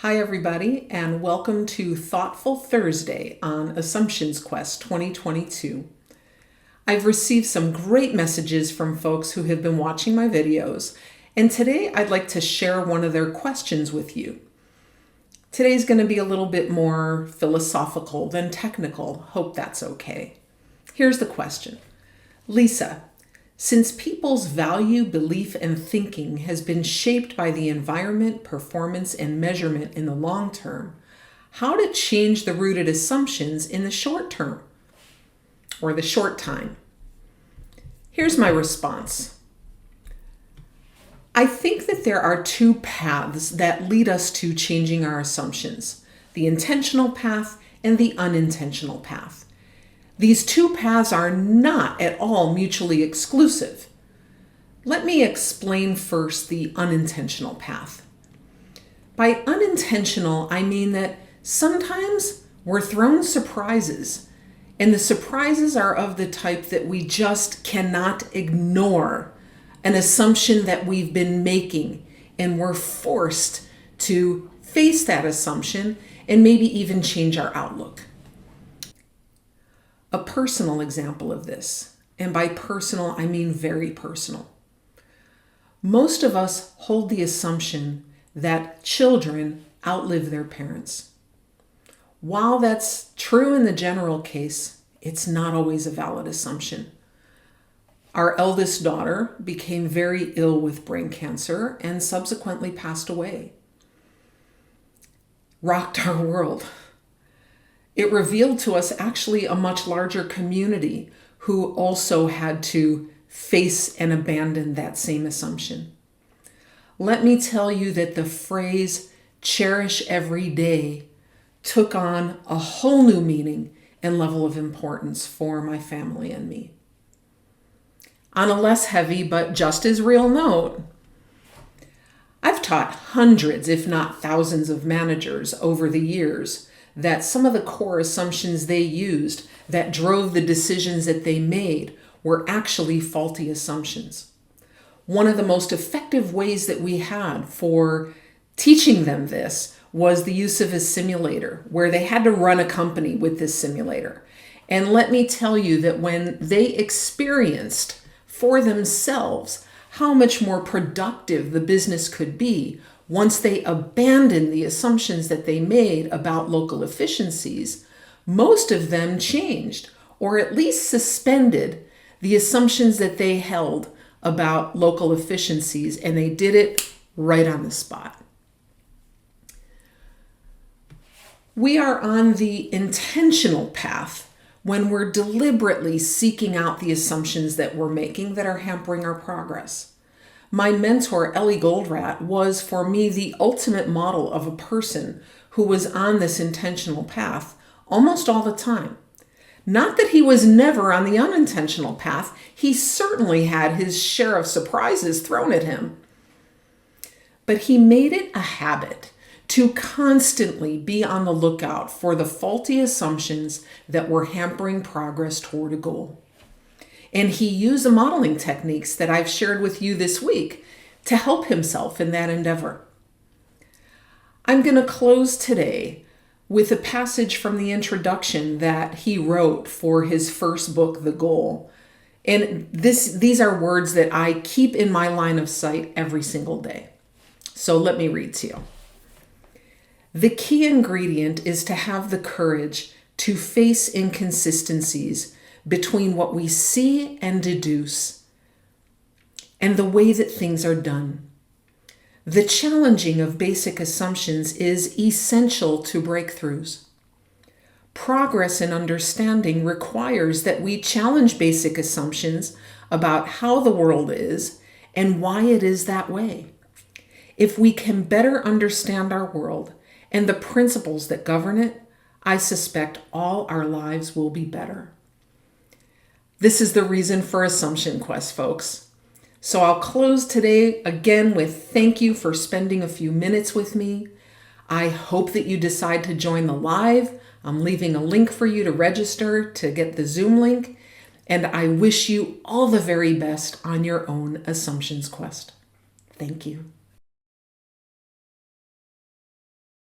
Hi, everybody, and welcome to Thoughtful Thursday on AssumptionsQuest 2022. I've received some great messages from folks who have been watching my videos, and today I'd like to share one of their questions with you. Today's going to be a little bit more philosophical than technical. Hope that's okay. Here's the question. Lisa, since people's value, belief, and thinking has been shaped by the environment, performance, and measurement in the long term, how to change the rooted assumptions in the short term or the short time? Here's my response. I think that there are two paths that lead us to changing our assumptions, the intentional path and the unintentional path. These two paths are not at all mutually exclusive. Let me explain first the unintentional path. By unintentional, I mean that sometimes we're thrown surprises, and the surprises are of the type that we just cannot ignore an assumption that we've been making, and we're forced to face that assumption and maybe even change our outlook. A personal example of this, and by personal, I mean very personal. Most of us hold the assumption that children outlive their parents. While that's true in the general case, it's not always a valid assumption. Our eldest daughter became very ill with brain cancer and subsequently passed away. Rocked our world. It revealed to us actually a much larger community who also had to face and abandon that same assumption. Let me tell you that the phrase cherish every day took on a whole new meaning and level of importance for my family and me. On a less heavy but just as real note, I've taught hundreds, if not thousands, of managers over the years that some of the core assumptions they used that drove the decisions that they made were actually faulty assumptions. One of the most effective ways that we had for teaching them this was the use of a simulator, where they had to run a company with this simulator. And let me tell you that when they experienced for themselves how much more productive the business could be once they abandoned the assumptions that they made about local efficiencies, most of them changed, or at least suspended, the assumptions that they held about local efficiencies, and they did it right on the spot. We are on the intentional path when we're deliberately seeking out the assumptions that we're making that are hampering our progress. My mentor, Ellie Goldratt, was for me the ultimate model of a person who was on this intentional path almost all the time. Not that he was never on the unintentional path. He certainly had his share of surprises thrown at him. But he made it a habit to constantly be on the lookout for the faulty assumptions that were hampering progress toward a goal. And he used the modeling techniques that I've shared with you this week to help himself in that endeavor. I'm going to close today with a passage from the introduction that he wrote for his first book, The Goal. And these are words that I keep in my line of sight every single day. So let me read to you. The key ingredient is to have the courage to face inconsistencies between what we see and deduce and the way that things are done. The challenging of basic assumptions is essential to breakthroughs. Progress in understanding requires that we challenge basic assumptions about how the world is and why it is that way. If we can better understand our world and the principles that govern it, I suspect all our lives will be better. This is the reason for AssumptionQuest, folks. So I'll close today again with thank you for spending a few minutes with me. I hope that you decide to join the live. I'm leaving a link for you to register to get the Zoom link. And I wish you all the very best on your own Assumptions Quest. Thank you.